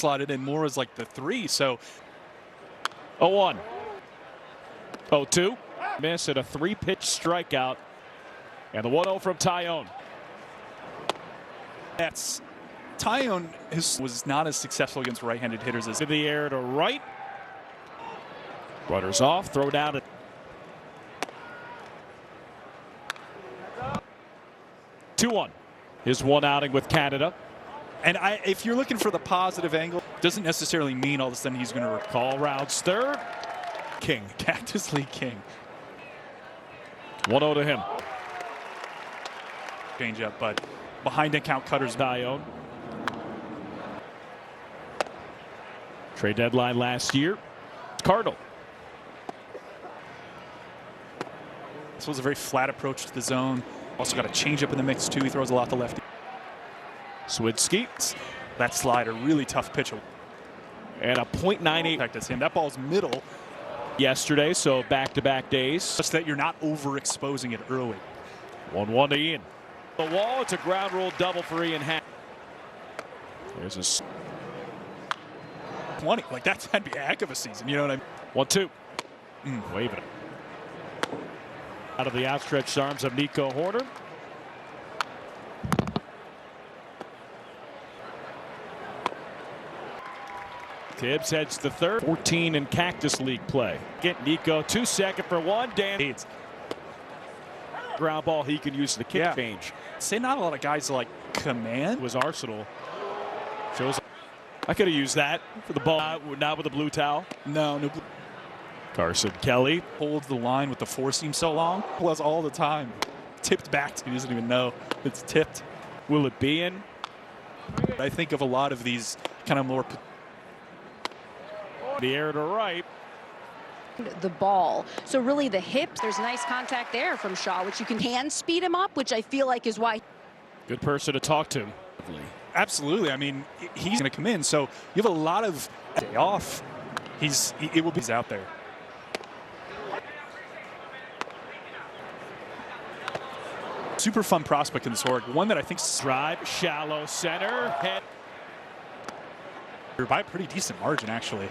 slotted in more as like the 3. So 0-1. 0-2. Miss at a 3-pitch strikeout. And the 1-0 from Tyone. that's Tyone was not as successful against right-handed hitters as In the air to right. Runners off. Throw down at 2-1. His one outing with Canada. And if you're looking for the positive angle, doesn't necessarily mean all of a sudden he's going to Call routes third. king, Cactus League king. 1-0 to him. Change up, but behind account cutters. Tyone. Trade deadline last year. Cardinal. This was a very flat approach to the zone. Also got a change up in the mix too. He throws a lot to lefty. Swidski. That slider, really tough pitch. And a .98. That's him. That ball's middle. Yesterday, so back-to-back days. Just that you're not overexposing it early. 1-1 to Ian. The wall, it's a ground rule double for Ian Happ. There's a 20. Like that'd be a heck of a season. You know what I mean? 1-2. Waving it. Out of the outstretched arms of Nico Horner. Tibbs heads to third. 14 in Cactus League play. Get Nico 2-second for 1. Dan. Ground ball he can use the kick change. Say not a lot of guys like command. Was Arsenal. Shows. I could have used that for the ball. Not with the blue towel. No blue. Carson Kelly Holds the line with the four seam so long. Plus all the time. Tipped back. He doesn't even know it's tipped. Will it be in? I think of a lot of these kind of more. The air to right. The ball. So really the hips, there's nice contact there from Shaw, which you can hand speed him up, which I feel like is why. Good person to talk to. Absolutely. I mean, he's going to come in. So you have a lot of day off. It will be out there. Super fun prospect in this org. One that I think Drive, shallow center. Head. By a pretty decent margin, actually.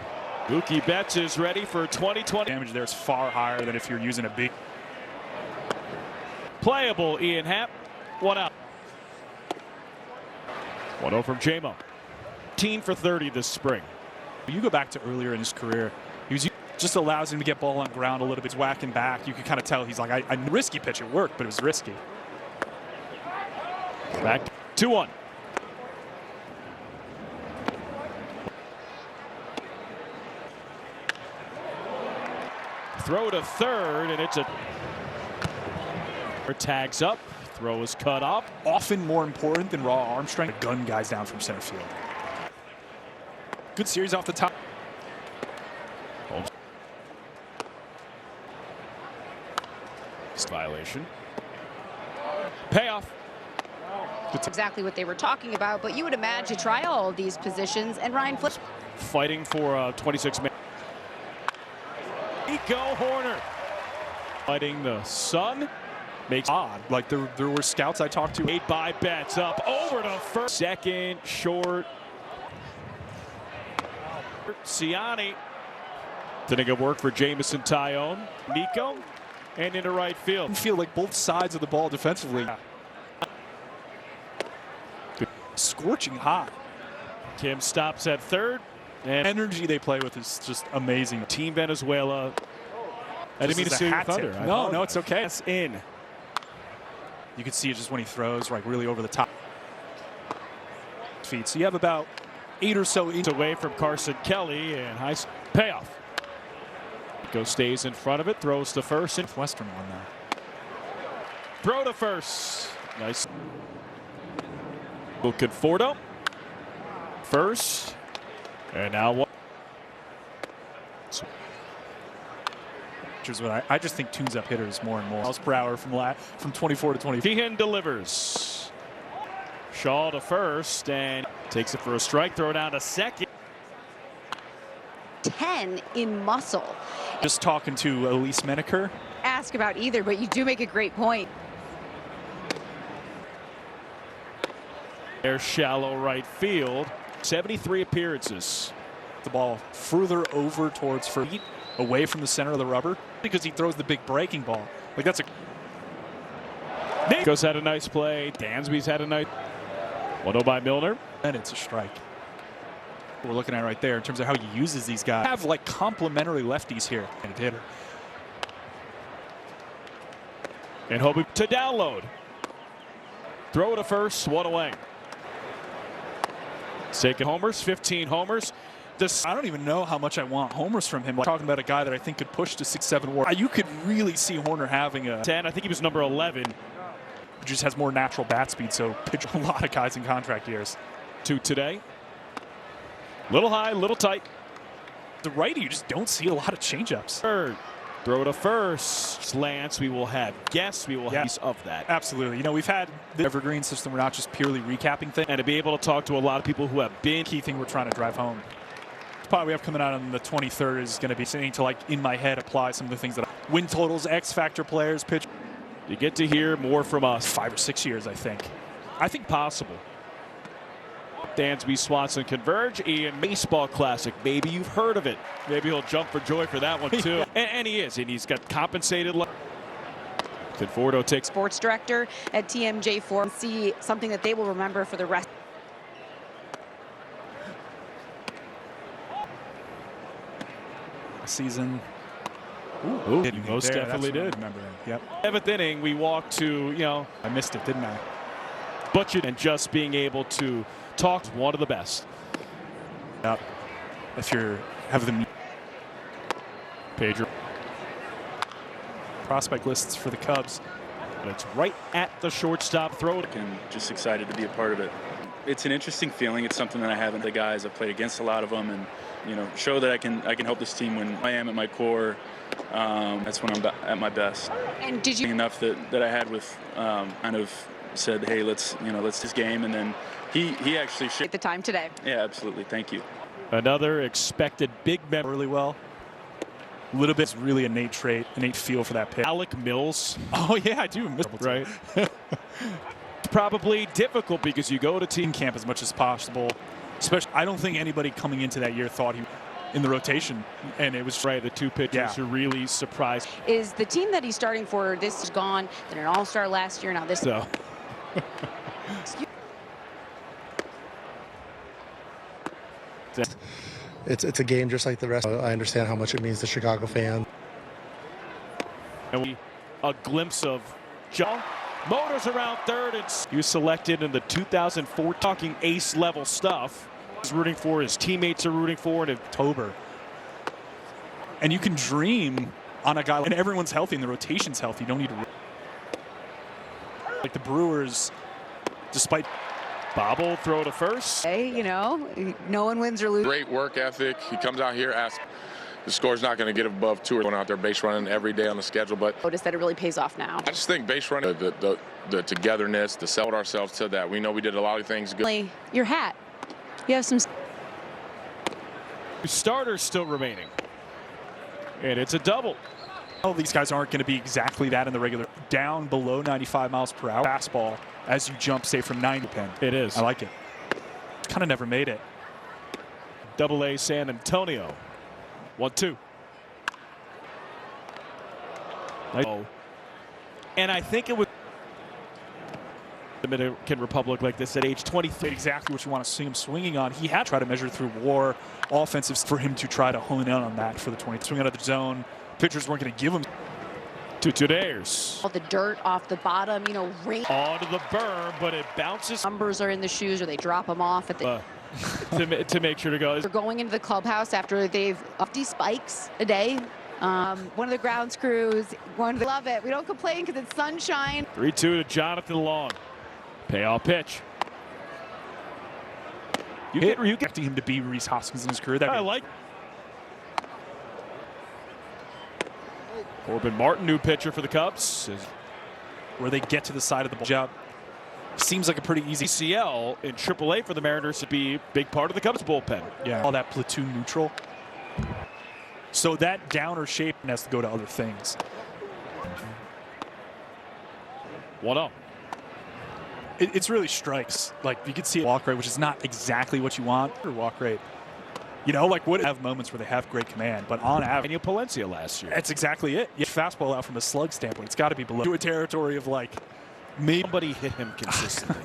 Mookie Betts is ready for 2020. Damage there is far higher than if you're using a big. Playable, Ian Happ. 1 out. 1-0 from J-Mo. 15 for 30 this spring. You go back to earlier in his career, just allows him to get ball on ground a little bit. He's whacking back. You can kind of tell he's like, I'm risky pitch. It worked, but it was risky. Back 2-1. Throw to third, and it's a tags up. Throw is cut off. Often more important than raw arm strength. Gun guys down from center field. Good series off the top. Violation. Payoff. Exactly what they were talking about, but you would imagine to try all of these positions, and Ryan Flip Fighting for 26 minutes. Nico Horner. Fighting the sun. Makes odd. Like there were scouts I talked to. Made by Betts up over to first. Second, short. Ciani. Didn't get work for Jamison Tyone. Nico. And into right field. I feel like both sides of the ball defensively. Scorching hot. Kim stops at third. And energy they play with is just amazing. Team Venezuela. I didn't mean to say thunder. No, it's okay. It's in. You can see it just when he throws, like really over the top. Feet. So you have about 8 or so inches away from Carson Kelly, and high payoff. Nico stays in front of it, throws to first. Western one now. Throw to first. Nice. Conforto. First. And now what? I just think tunes up hitters more and more. Miles per hour from 24 to 20. Sheehan delivers. Shaw to first and takes it for a strike. Throw down to second. 10 in muscle. Just talking to Elise Menaker. Ask about either, but you do make a great point. There's shallow right field. 73 appearances. The ball further over towards feet, away from the center of the rubber, because he throws the big breaking ball. Like that's a. Nicho's had a nice play. Dansby's had a nice. 1-0 by Milner. And it's a strike. We're looking at right there in terms of how he uses these guys. Have like complementary lefties here. And a hitter. And hoping to download. Throw to first, one away. Taking homers, 15 homers. I don't even know how much I want homers from him. Like, talking about a guy that I think could push to 6-7 WAR. You could really see Horner having a 10. I think he was number 11. Just has more natural bat speed, so pitch a lot of guys in contract years. 2 today. Little high, little tight. The righty, you just don't see a lot of changeups. Third. Throw to first. Slants. We will have guests. We will have piece of that. Absolutely. You know, we've had the evergreen system. We're not just purely recapping things. And to be able to talk to a lot of people who have been. Key thing we're trying to drive home. The pod we have coming out on the 23rd is going to be saying to, like, in my head, apply some of the things that win totals, X factor players, pitch. You get to hear more from us. 5 or 6 years, I think. I think possible. Dansby, Swanson converge. Ian, baseball classic. Maybe you've heard of it. Maybe he'll jump for joy for that one too. and he is, and he's got compensated. Conforto takes sports director at TMJ4. See something that they will remember for the rest. Season. Ooh, he most there. definitely did. Remember. Yep. 7th inning, we walked to, I missed it, didn't I? Butchered, and just being able to talk to one of the best. Yep. If you're have the Pedro. Prospect lists for the Cubs. But it's right at the shortstop throw. And just excited to be a part of it. It's an interesting feeling. It's something that I haven't. The guys, I've played against a lot of them, and show that I can help this team when I am at my core. That's when I'm at my best. And did you enough that I had with kind of said, hey, let's this game, and then he actually at the time today? Yeah, absolutely. Thank you. Another expected big memory. Really well. A little bit really innate feel for that pitch. Alec Mills. Oh yeah, I do. Right. Probably difficult because you go to team camp as much as possible. Especially, I don't think anybody coming into that year thought he in the rotation, and it was right. The two pitchers who really surprised. Is the team that he's starting for this is gone? Then an all-star last year. Now this. So. It's a game just like the rest. I understand how much it means to Chicago fans. And a glimpse of John. Motors around third, and he was selected in the 2004 talking ace level stuff. He's rooting for, his teammates are rooting for in October. And you can dream on a guy, and everyone's healthy and the rotation's healthy. You don't need to. Like the Brewers, despite Bobble throw to first. Hey, no one wins or loses. Great work ethic. He comes out here, asks. The score's not going to get above 2 or going out there base running every day on the schedule, but notice that it really pays off now. I just think base running, the togetherness, to sell ourselves to that. We know we did a lot of things good. Your hat. You have some starters still remaining. And it's a double. All these guys aren't going to be exactly that in the regular. Down below 95 miles per hour fastball as you jump, say, from 90 pin. It is. I like it. Kind of never made it. Double-A San Antonio. 1-2. And I think it was the Dominican Republic like this at age 23. Exactly what you want to see him swinging on. He had to try to measure through WAR offensives for him to try to hone in on that for the 20. Swing out of the zone. Pitchers weren't going to give him. To Tudairs. All the dirt off the bottom, rain. Onto the berm, but it bounces. Numbers are in the shoes, or they drop them off at the. to make sure to go. They're going into the clubhouse after they've 50 spikes a day. One of the grounds crews, love it. We don't complain because it's sunshine. 3-2 to Jonathan Long. Payoff pitch. You get expecting him to be Reese Hoskins in his career. I like. Corbin Martin, new pitcher for the Cubs. Where they get to the side of the ball. Job. Seems like a pretty easy. CL in AAA for the Mariners to be a big part of the Cubs bullpen. Yeah, all that platoon neutral. So that downer shape has to go to other things. 1-0. It's really strikes. Like you could see walk rate, which is not exactly what you want. Or walk rate. You know, like would have moments where they have great command, but on average, Daniel Palencia last year. that's exactly it. Yeah, fastball out from a slug standpoint, it's got to be below to a territory of like maybe Somebody hit him consistently.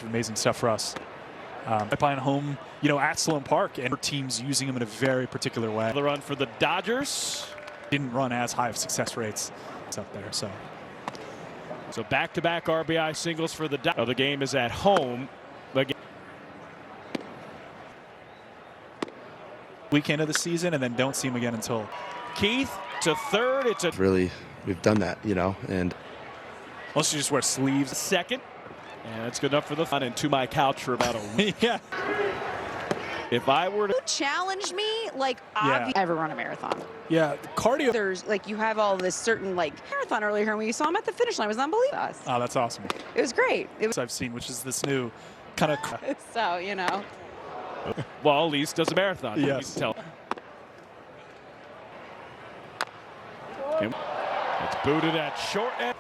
amazing stuff for us. Playing home, you know, at Sloan Park, and teams using him in a very particular way. The run for the Dodgers. Didn't run as high of success rates up there, so back-to-back RBI singles for the Dodgers. The game is at home. Weekend of the season, and then don't see him again until Keith to third. It's a Really, we've done that, you know, and unless you just wear sleeves. second. And that's good enough for the fun and to my couch for about a week. Yeah. If I were to You challenged me, like, Yeah. ever run a marathon. Yeah, cardio. There's, like, you have all this certain, like, marathon earlier, and when you saw him at the finish line, it was unbelievable. Oh, that's awesome. It was great. It was I've seen, which is this new kind of. so, you know. well, at least does a marathon. Yes. You can tell. It's booted at short end.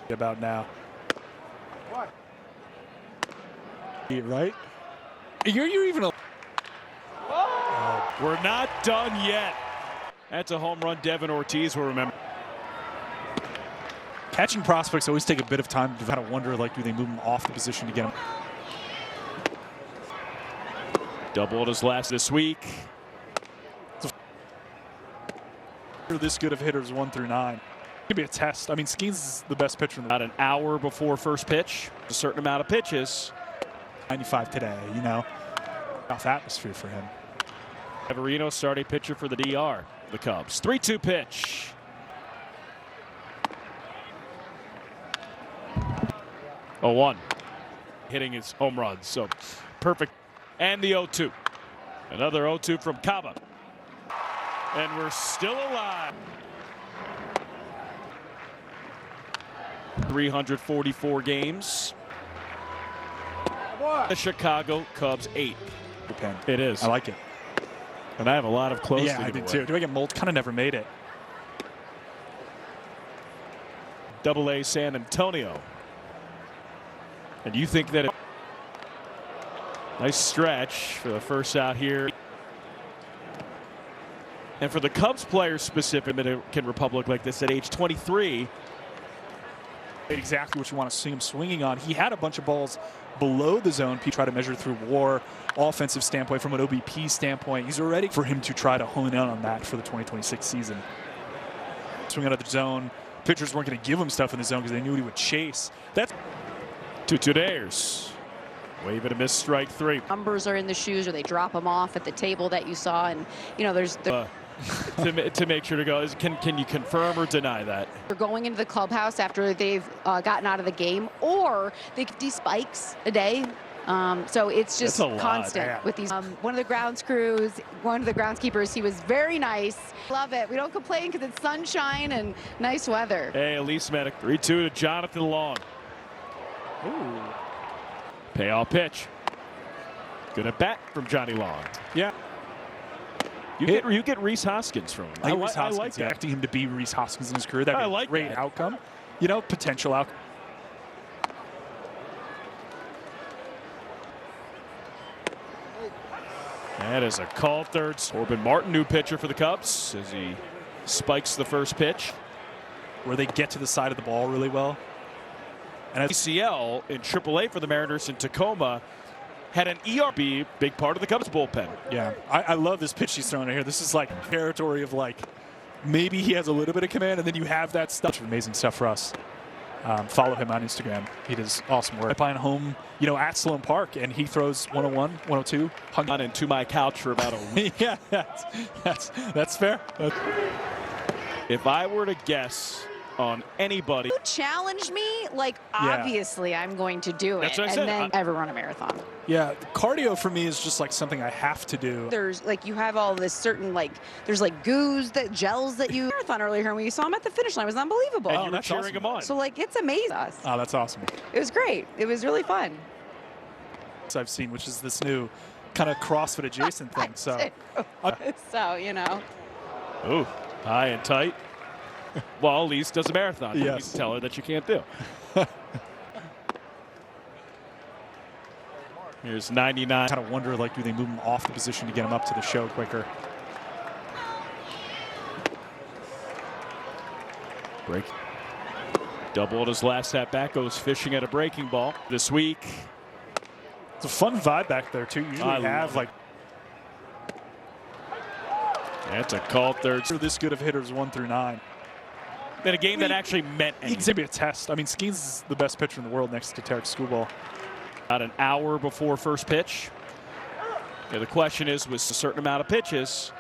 About now. Right? You're even. We're not done yet. That's a home run Devin Ortiz will remember. Catching prospects always take a bit of time to kind of wonder, like, do they move them off the position to get them? Doubled his last this week. This good of hitters 1 through 9. Could be a test. I mean, Skeens is the best pitcher in the About an hour before first pitch. A certain amount of pitches. 95 today, you know. Tough atmosphere for him. Severino starting pitcher for the DR, the Cubs. 3-2 pitch. Oh, 1. Hitting his home run, so perfect. And the 0-2. Another 0-2 from Caba. And we're still alive. 344 games. The Chicago Cubs 8. Pen. It is. I like it. And I have a lot of close. Yeah, I did too. Do I get mold? Kind of never made it. Double-A San Antonio. And you think that nice stretch for the first out here. And for the Cubs players specific in the Dominican Republic like this at age 23. Exactly what you want to see him swinging on. He had a bunch of balls below the zone. Try to measure through WAR, offensive standpoint, from an OBP standpoint. He's already for him to try to hone in on that for the 2026 season. Swing out of the zone. Pitchers weren't going to give him stuff in the zone because they knew he would chase. That's 2-2 Ayers. Wave and a miss, strike 3. Numbers are in the shoes, or they drop them off at the table that you saw, and, you know, there's. To make sure to go. Can you confirm or deny that? They're going into the clubhouse after they've gotten out of the game, or they could do spikes a day. So it's just That's a lot. constant Yeah. with these. One of the groundskeepers, he was very nice. Love it. We don't complain because it's sunshine and nice weather. Hey, Elise Medic. 3-2 to Jonathan Long. ooh. Payoff pitch. Good at bat from Johnny Long. Yeah. You get Reese Hoskins from him. I like that. Expecting him to be Reese Hoskins in his career. That'd be I like a great that. outcome. You know, potential outcome. That is a call third. Corbin Martin, new pitcher for the Cubs, as he spikes the first pitch. Where they get to the side of the ball really well. And ACL in AAA for the Mariners in Tacoma had an ERB, big part of the Cubs bullpen. yeah, I love this pitch he's throwing in here. This is like territory of, like, maybe he has a little bit of command, and then you have that stuff. Amazing stuff for us. Follow him on Instagram. He does awesome work. Playing home, you know, at Sloan Park, and he throws 101, 102. Hung on into my couch for about a week. Yeah, that's fair. If I were to guess on anybody. You challenged me, like, Yeah. obviously I'm going to do it. That's what I and said. then ever run a marathon. Yeah, cardio for me is just like something I have to do. There's, like, you have all this certain, like, there's, like, gels that you marathon earlier, and when you saw him at the finish line, it was unbelievable. And Oh, you were that's cheering awesome. him on. So, like, it's amazing. Oh, that's awesome. It was great. It was really fun. I've seen, which is this new kind of CrossFit adjacent thing. So So, you know. Ooh, high and tight. Well, Elise does a marathon. Yes. You tell her that you can't do. Here's 99. Kind of wonder, like, do they move him off the position to get him up to the show quicker? Break. Doubled his last at bat. Goes fishing at a breaking ball this week. It's a fun vibe back there, too. Usually have, like, That's a called third. they're this good of hitters 1 through 9. In a game that actually meant anything. It's going to be a test. I mean, Skeens is the best pitcher in the world next to Tarek Skubal. About an hour before first pitch. Yeah, the question is, with a certain amount of pitches,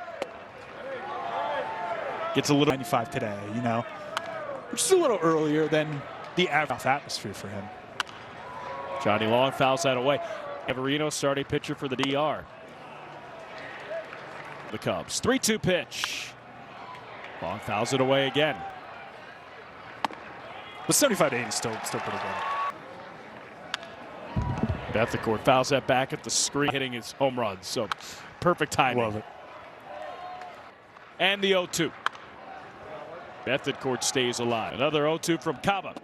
gets a little 95 today, you know, which is a little earlier than the average atmosphere for him. Johnny Long fouls that away. Everino starting pitcher for the DR. The Cubs. 3-2 pitch. Long fouls it away again. But 75 to 80 is still pretty good. Bethencourt fouls that back at the screen, hitting his home run. So perfect timing. Love it. And the 0-2. Bethencourt stays alive. Another 0-2 from Caba.